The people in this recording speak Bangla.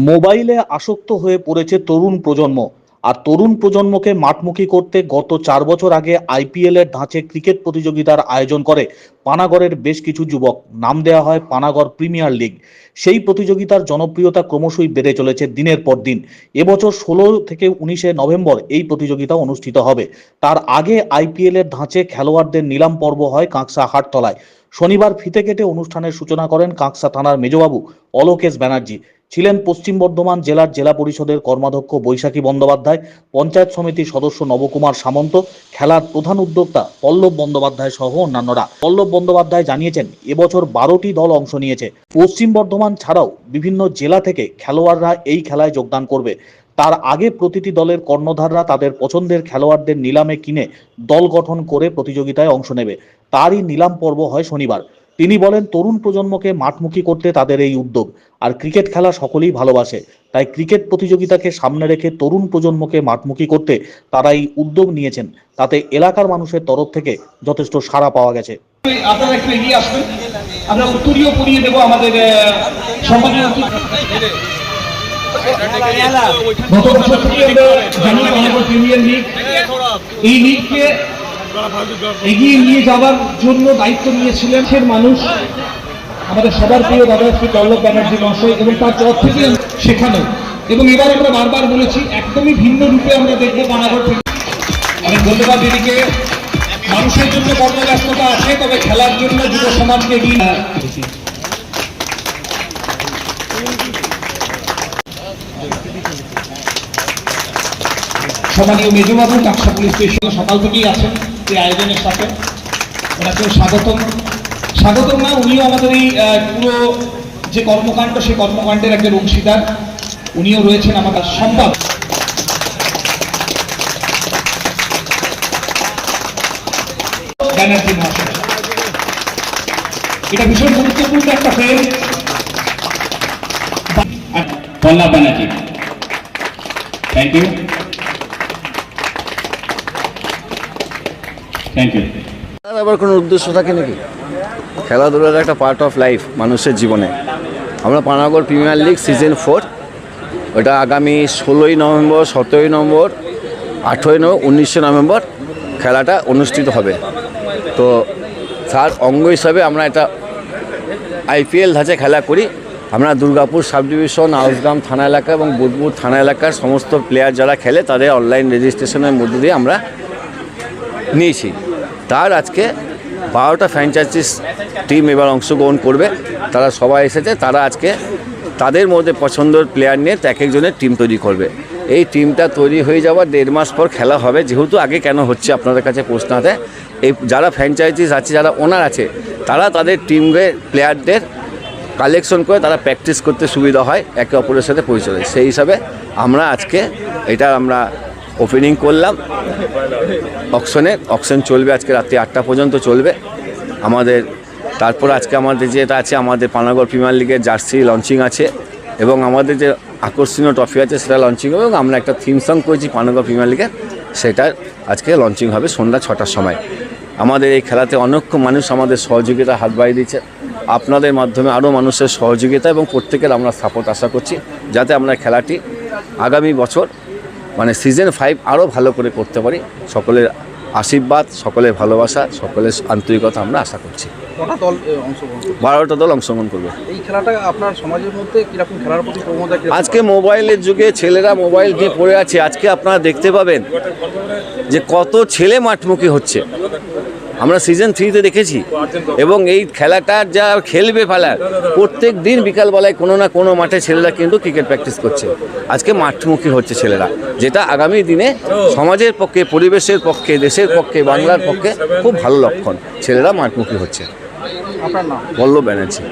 মোবাইলে আসক্ত হয়ে পড়েছে তরুণ প্রজন্ম। আর তরুণ প্রজন্মকে মাঠমুখী করতে গত 4 বছর আগে আইপিএল এর ধাঁচে ক্রিকেট প্রতিযোগিতার আয়োজন করে পানাগড়ের বেশ কিছু যুবক। নাম দেওয়া হয় পানাগড় প্রিমিয়ার লিগ। সেই প্রতিযোগিতার জনপ্রিয়তা ক্রমশই বেড়ে চলেছে দিনের পর দিন। এবছর 16 থেকে 19 নভেম্বর এই প্রতিযোগিতা অনুষ্ঠিত হবে। তার আগে আইপিএল এর ধাঁচে খেলোয়াড়দের নিলাম পর্ব হয় কাঁকসা হাটতলায়। শনিবার ফিতে কেটে অনুষ্ঠানের সূচনা করেন কাঁকসা থানার মেজবাবু অলোকেশ ব্যানার্জি। ছিলেন পশ্চিম বর্ধমান জেলার জেলা পরিষদের কর্মাধ্যক্ষ বৈশাখী বন্দ্যোপাধ্যায়, পঞ্চায়েত সমিতির সদস্য নবকুমার সামন্ত, খেলার প্রধান উদ্যোক্তা পল্লব বন্দ্যোপাধ্যায় সহ অন্যান্যরা। পল্লব বন্দ্যোপাধ্যায় জানিয়েছেন, এবছর 12টি দল অংশ নিয়েছে। পশ্চিম বর্ধমান ছাড়াও বিভিন্ন জেলা থেকে খেলোয়াড়রা এই খেলায় যোগদান করবে। তার আগে প্রতিটি দলের কর্ণধাররা তাদের পছন্দের খেলোয়াড়দের নিলামে কিনে দল গঠন করে প্রতিযোগিতায় অংশ নেবে। তারই নিলাম পর্ব হয় শনিবার। তিনি বলেন, তরুণ প্রজন্মকে মাঠমুখী করতে তাদের এই উদ্যোগ। আর ক্রিকেট খেলা সকলেই ভালোবাসে, তাই ক্রিকেট প্রতিযোগিতাকে সামনে রেখে তরুণ প্রজন্মকে মাঠমুখী করতে তারা এই উদ্যোগ নিয়েছেন। তাতে এলাকার মানুষের তরফ থেকে যথেষ্ট সাড়া পাওয়া গেছে। আপনারা একটু এগিয়ে আসবেন, আমরা উত্তরীয় পড়িয়ে দেবো আমাদের সম্মানীয়। গত বছর থেকে আমরা জানি পানাগড় প্রিমিয়ার লিগ, এই লিগকে এগিয়ে নিয়ে যাওয়ার জন্য দায়িত্ব নিয়েছিলেন মানুষ, আমাদের সবার প্রিয় দাদা শ্রী পল্লব ব্যানার্জি মহাশয়, এবং তার পর থেকে সেখানে। এবং এবার আমরা বারবার বলেছি, একদমই ভিন্ন রূপে আমরা দেখবো পানাগড়। আমি ধন্যবাদ দিদিকে। মানুষের জন্য কর্মব্যস্ততা আছে, তবে খেলার জন্য যুব সমাজকে এগিয়ে। সম্মানীয় মেজবাবু কাঁকসা পুলিশ স্টেশনে সকাল থেকেই আছেন এই আয়োজনের সাথে। ওনাকেও স্বাগতম না, উনিও আমাদের এই পুরো যে কর্মকাণ্ড, সেই কর্মকাণ্ডের একজন অংশীদার। উনিও রয়েছেন আমাদের সম্পাদক ব্যানার্জি মহাশয়। এটা ভীষণ গুরুত্বপূর্ণ একটা frame. Pallab Banerjee, thank you, thank you. আবার কোনো উদ্দেশ্য থাকে নাকি? খেলাধুলার একটা পার্ট অফ লাইফ মানুষের জীবনে। আমরা পানাগড় প্রিমিয়ার লিগ সিজন 4, ওটা আগামী 16ই নভেম্বর, 17ই নভেম্বর, 18ই নভেম্বর, 19শে নভেম্বর খেলাটা অনুষ্ঠিত হবে। তো তার অঙ্গ হিসাবে আমরা এটা আইপিএল ধাঁচে খেলা করি। আমরা দুর্গাপুর সাব ডিভিশন, আউসগ্রাম থানা এলাকা এবং বোধপুর থানা এলাকার সমস্ত প্লেয়ার যারা খেলে তাদের অনলাইন রেজিস্ট্রেশনের মধ্যে দিয়ে আমরা নিয়েছি। তার আজকে 12টা ফ্র্যাঞ্চাইজিস টিম এবার অংশগ্রহণ করবে। তারা সবাই এসেছে, তারা আজকে তাদের মধ্যে পছন্দের প্লেয়ার নিয়ে এক একজনের টিম তৈরি করবে। এই টিমটা তৈরি হয়ে যাওয়ার 1.5 মাস পর খেলা হবে। যেহেতু আগে কেন হচ্ছে আপনাদের কাছে প্রশ্ন আছে, এই যারা ফ্র্যাঞ্চাইজিস আছে, যারা ওনার আছে, তারা তাদের টিমের প্লেয়ারদের কালেকশন করে তারা প্র্যাকটিস করতে সুবিধা হয়, একে অপরের সাথে পরিচয়। সেই হিসাবে আমরা আজকে এটা আমরা ওপেনিং করলাম। অকশন চলবে আজকে রাত্রি 8টা পর্যন্ত চলবে আমাদের। তারপর আজকে আমাদের যেটা আছে, আমাদের পানাগড় প্রিমিয়ার লিগের জার্সি লঞ্চিং আছে এবং আমাদের যে আকর্ষণীয় ট্রফি আছে সেটা লঞ্চিং হবে। এবং আমরা একটা থিম সং করেছি পানাগড় প্রিমিয়ার লিগের, সেটা আজকে লঞ্চিং হবে সন্ধ্যা 6টার সময়। আমাদের এই খেলাতে অনেক মানুষ আমাদের সহযোগিতা হাত বাড়িয়ে দিচ্ছে। আপনাদের মাধ্যমে আরও মানুষের সহযোগিতা এবং প্রত্যেকের আমরা সাপোর্ট আশা করছি, যাতে আমরা খেলাটি আগামী বছর মানে সিজন 5 আরও ভালো করে করতে পারি। সকলের আশীর্বাদ, সকলের ভালোবাসা, সকলের আন্তরিকতা আমরা আশা করছি। 12টা দল অংশগ্রহণ করবে। এই খেলাটা আপনার সমাজের মধ্যে কিরকম খেলার প্রতি প্রবণতা? আজকে মোবাইলের যুগে ছেলেরা মোবাইল নিয়ে পড়ে আছে। আজকে আপনারা দেখতে পাবেন যে কত ছেলে মাঠমুখী হচ্ছে। আমরা সিজন 3তে দেখেছি। এবং এই খেলাটা যা খেলবে ফেলার প্রত্যেক দিন বিকালবেলায় কোনো না কোনো মাঠে ছেলেরা কিন্তু ক্রিকেট প্র্যাকটিস করছে। আজকে মাঠমুখী হচ্ছে ছেলেরা, যেটা আগামী দিনে সমাজের পক্ষে, পরিবেশের পক্ষে, দেশের পক্ষে, বাংলার পক্ষে খুব ভালো লক্ষণ। ছেলেরা মাঠমুখী হচ্ছে। আপনার নাম? পল্লব ব্যানার্জি।